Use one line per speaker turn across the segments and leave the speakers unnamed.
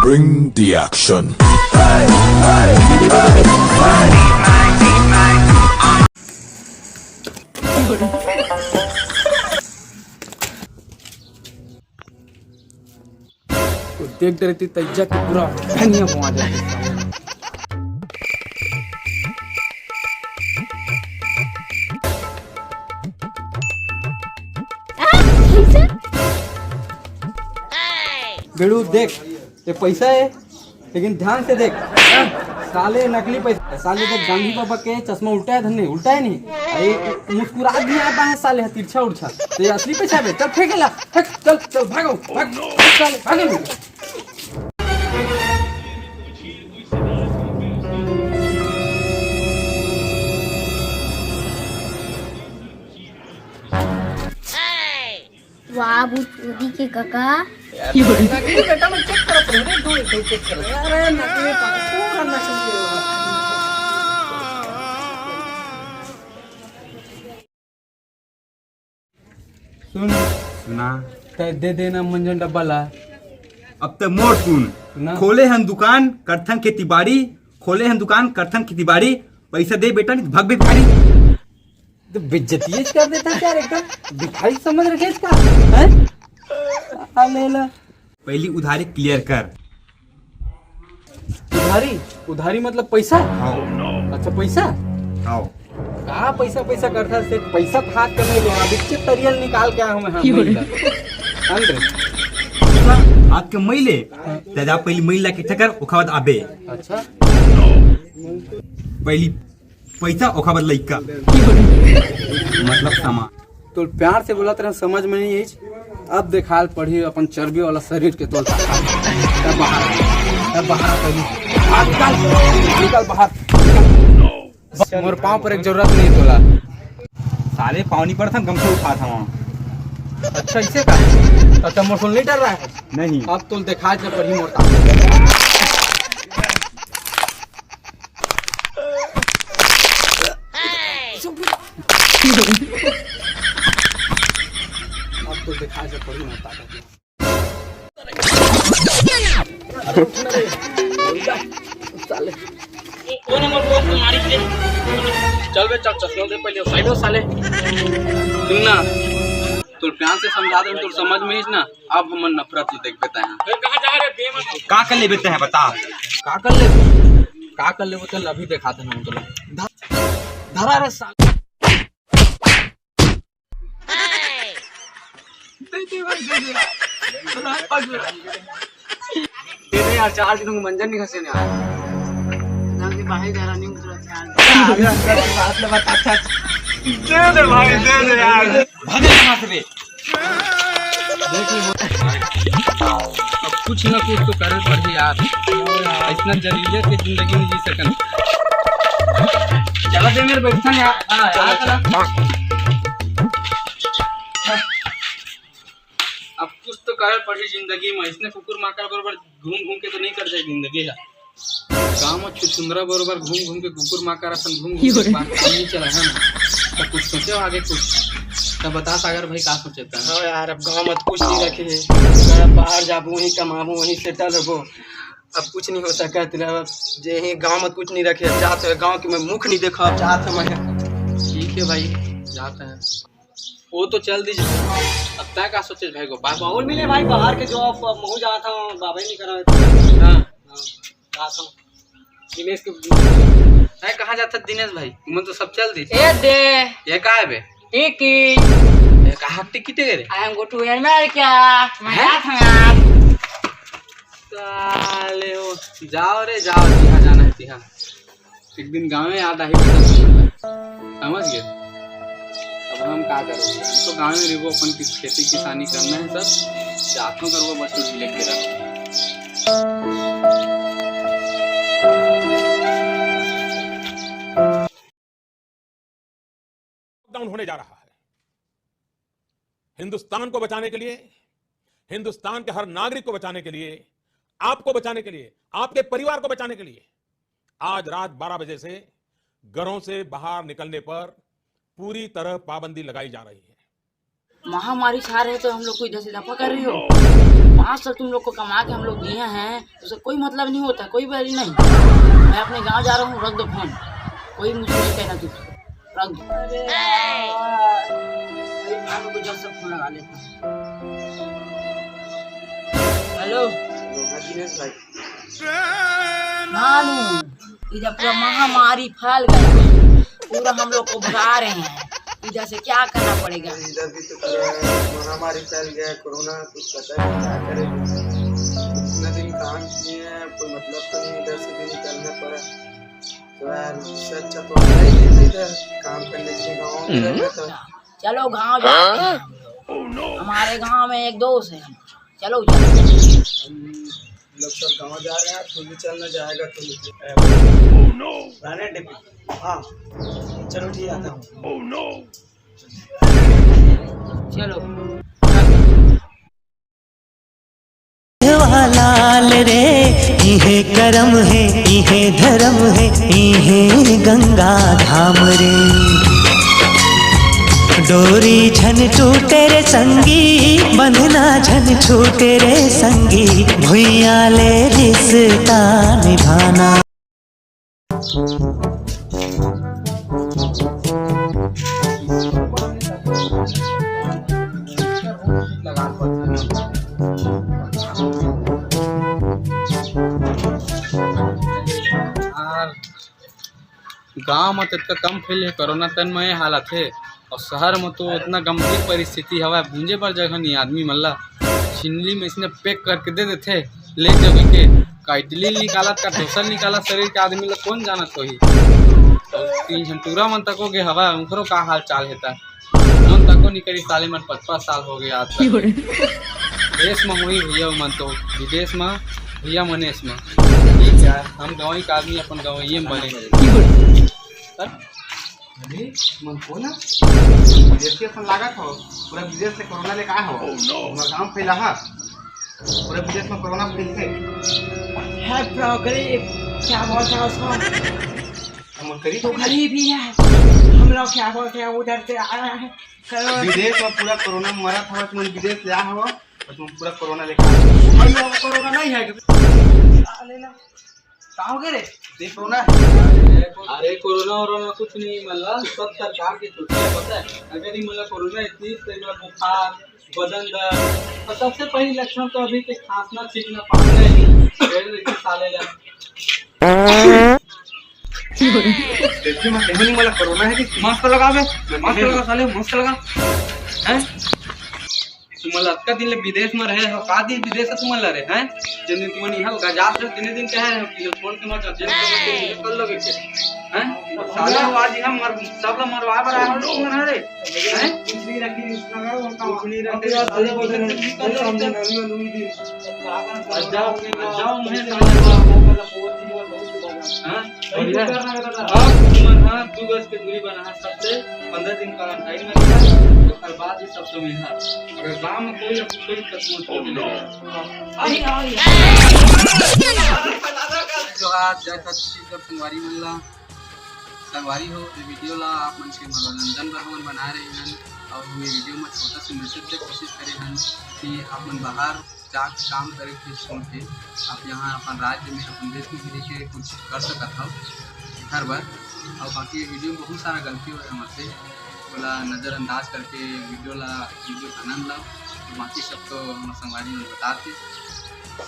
Bring the action.
देख रही थी तज्जा की पूरा धनिया पहुंच जाती। बेड़ू देख ये पैसा है लेकिन ध्यान से देख साले नकली पैसा साले देख गांधी बाबा के चश्मा उल्टा है धन्य उल्टा है नहीं अरे मुस्कुरा भी आता है साले है तिरछा उड़छा तो ये असली पैसा है चल फेंकेला फेंक चल चल भागो भाग साले भागे
वाह बूदी के काका
नकली बेटा मैं चेक करत रहे दो चेक कर अरे नकली पूरा नकली सुन
ना
दे देना मंजन डब्बा ला
अब तक मोर सुन खोले हैं दुकान करथन खेती बाड़ी खोले हैं दुकान करथन खेती बाड़ी पैसा दे बेटा नहीं भाग भिखारी
तो बेइज्जती कर देता क्या एकदम भिखारी समझ रखे इसका हैं लेला
पहली उधारी क्लियर कर
उधारी मतलब पैसा
हाँ
अच्छा पैसा
हाँ
कहाँ पैसा पैसा करता से पैसा हाथ करने दो अभी चिप तरियल निकाल के हमें
आग के मैले दादा पहली महिला के ठकर ओखावत आबे
अच्छा
पहली पैसा ओखावत लइका मतलब सामान
तो प्यार से बोला तेरा समझ में नहीं अब देखाल पढ़ी अपन चर्बी वाला शरीर के तोल तब बाहर निकल बाहर मोर पाँव पर एक जरूरत नहीं तोला
साले पानी पर था गमछा उठा था वहाँ
अच्छा इसे का अच्छा मोर सुन नहीं डर रहा है
नहीं
अब तो देखा जब पढ़ी मोरता अब तो देखा जब पढ़ी मोरता चल बे चल चश्मा दे पहले साइडो साले सुनना तो प्यार से समझा दे तो समझ में ना अब हम नफरत देख बेता है
का कर ले बेटा है बता
का कर ले वो चल अभी दिखाते हैं हम तो धरा रे साल दे यार 4 दिन को मंजन नहीं खसे ने ना के बाहर जा रहा नहीं उधर बात ले बता अच्छा दे भाई दे यार
भागे कहां से बे
देख अब कुछ ना कुछ तो करे पड़ यार इतना जलीलियत की जिंदगी नहीं जी सकन चला दे मेरे बैठा यार हां चला अब कुछ तो करे पड़ी जिंदगी में इसने कुकुर माकर बरोबर घूम के तो नहीं कर जाए जिंदगी है गांव में छुछुंदरा बरोबर घूम के कुकुर माकर अपन घूम के बात काम नहीं चला है ना तो कुछ सोचे आगे कुछ तब बता सागर भाई का सोचता है यार अब गांव में कुछ नहीं रखे है बाहर जाबू वहीं कमाबू वहीं सेटल रहबो अब कुछ नहीं हो सका तेरा जे ही गांव में कुछ नहीं रखे जाते गांव के मैं मुख नहीं देखा अब चाहता मैं ठीक है भाई जाते हैं वो तो चल दीजिए अब तय का सोचे भाई को बाबा मिले भाई बाहर के जॉब महू जाता हूँ बाबा ही नहीं करा हाँ आता हूँ दिनेश के है कहाँ जाता दिनेश भाई तुम तो सब चल दी
ए दे
ये का है बे
टिकट
ये कहाँ टिकट है रे
I am go to America मैं जाता हूँ
साले हो जाओ रे जाओ जहाँ जाना है तिहाँ एक दिन गाँव में याद आई समझ गए अब हम क्या करें तो गाँव में रिवो अपन की खेती किसानी करना है सब जातों कर वो बस लेके रखो
लॉकडाउन होने जा रहा है। हिंदुस्तान को बचाने के लिए, हिंदुस्तान के हर नागरिक को बचाने के लिए, आपको बचाने के लिए, आपके परिवार को बचाने के लिए आज रात 12 बजे से घरों से बाहर निकलने पर पूरी तरह पाबंदी लगाई जा रही है।
महामारी छा रहे तो हम लोग को इधर से दफा कर रही हो। 5 साल तुम लोग को कमा के हम लोग दिए हैं, उससे कोई मतलब नहीं होता, कोई वैल्यू नहीं। मैं अपने गांव जा रहा हूँ, रख दो फोन, कोई मुझे नहीं कहना तुझको, रख दो। को जल्द से फोन लगा लेता हूँ। हेलो नानू, इधर पूरा महामारी फैल गया, पूरा हम लोग को भगा रहे हैं, इधर से क्या करना पड़ेगा?
इधर भी तो पूरा महामारी फैल गया, कोरोना, कुछ पता नहीं क्या करें। इतना दिन काम किए हैं, कोई मतलब तो नहीं, इधर से भी निकलना पड़ा। तो यार इससे अच्छा तो आता ही नहीं था इधर काम करने के लिए, गाँव में रह था।
चलो गांव जाते हैं, हमारे गांव में एक दोस्त है, चलो
हम लोग सब गाँव जा रहे हैं, तू भी चलना जाएगा तो हाँ चलो ठीक आता हूँ।
चलो।
लाल रे इहे करम है, इहे धर्म है, इहे गंगा धाम रे। डोरी झन छूटे रे संगी, बंधना झन छूटे रे संगी, भुइया ले रिश्ता निभाना।
गांव में तो इतना कम फैले कोरोना तन में हालत है, और शहर में तो इतना गंभीर परिस्थिति हवा, भूंजे पर जगह नहीं आदमी मल्ला छिनली में इसने पैक करके दे देते ले जगह के का इडली निकाला का डोसा निकाला, शरीर के आदमी लोग कौन जाना तो ही। और 3 घंटूरा मन तको के हवा उनकरो का हाल चाल हेता, मन तको निकली साले मन 55 साल हो गया आज तक। देश में हुई भैया मन तो विदेश में भैया मनेश में ठीक है, हम गाँव का आदमी अपन गाँव में बने
अरे मन को ना विदेश के अपन लागत हो, पूरा विदेश से कोरोना ले का हो हमारा गांव फैला है, पूरे विदेश में कोरोना फैलते
है गरीब, क्या बोलते हैं उसको,
हम गरीब
तो गरीब ही है, हम लोग क्या बोलते हैं उधर से आया है
विदेश में पूरा कोरोना मरा था, तुम विदेश ले आया हो और तुम पूरा कोरोना लेकर
कोरोना नहीं है
कहाँ हो गए रे कोरोना?
अरे कोरोना वोरोना कुछ नहीं, मतलब सब सरकार की छुट्टी है पता है। अगर ही मतलब कोरोना इतनी बुखार, बदन दर्द, और सबसे पहली लक्षण तो अभी के खांसना, छींकना, पानी साले
देखिए मैं कहीं नहीं मतलब कोरोना है कि मास्क लगा बे, मास्क लगा साले, मास्क लगा हैं।
तुम्हारा अतका दिन ले विदेश में रहे हो, का दिन विदेश से तुम्हारा रहे हैं, जिन दिन तुम्हारी यहाँ गजात से दिन दिन कह रहे हो कि फोन के मत जेल में कर लोगे के हैं, साले आज हम मर सब लोग मरवा पर आए हो तुम ना रे हैं, कुछ नहीं रखी लगा वो का कुछ नहीं रखी साले बोल रहे निकल समझे जाओ जाओ मैं हां हां 2 गज की दूरी बना है, सबसे 15 दिन क्वारंटाइन में रहा, और बाद ही सबसे मिला। अगर गांव में कोई तकलीफ हो मिलेगा जो आज जैसा जब संगवारी मिलला संगवारी हो ये वीडियो ला आप मन के मनोरंजन बर हम बना रहे हैं, और ये वीडियो में छोटा सा मैसेज दे कोशिश करे हैं कि आप मन बाहर जाके काम करे के छोड़ के आप यहाँ अपन राज्य में अपन देश में भी के कुछ कर सकता हो हर बार। और बाकी वीडियो में बहुत सारा गलती हो हमसे बोला नज़रअंदाज करके वीडियो का आनंद लाओ, तो बाकी सब तो हम संगवारी में बताते।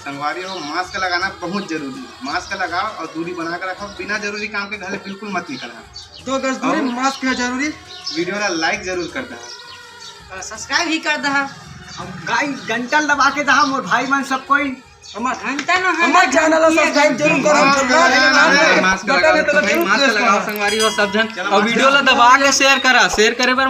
संगवारी हो मास्क लगाना बहुत जरूरी है, मास्क लगाओ और दूरी बना कर रखो, बिना जरूरी काम के घर बिल्कुल मत निकलना, 2 गज दूरी, मास्क है जरूरी, वीडियो ला लाइक जरूर कर दे,
सब्सक्राइब भी कर दहा,
घंटा दबा के दहा मोर भाई मन सब कोई
हमार घंटा ना है,
हमार चैनल सब्सक्राइब जरूर करो,
मास्क लगाओ संगवारी हो सब जन, और वीडियो ला दबा के शेयर करे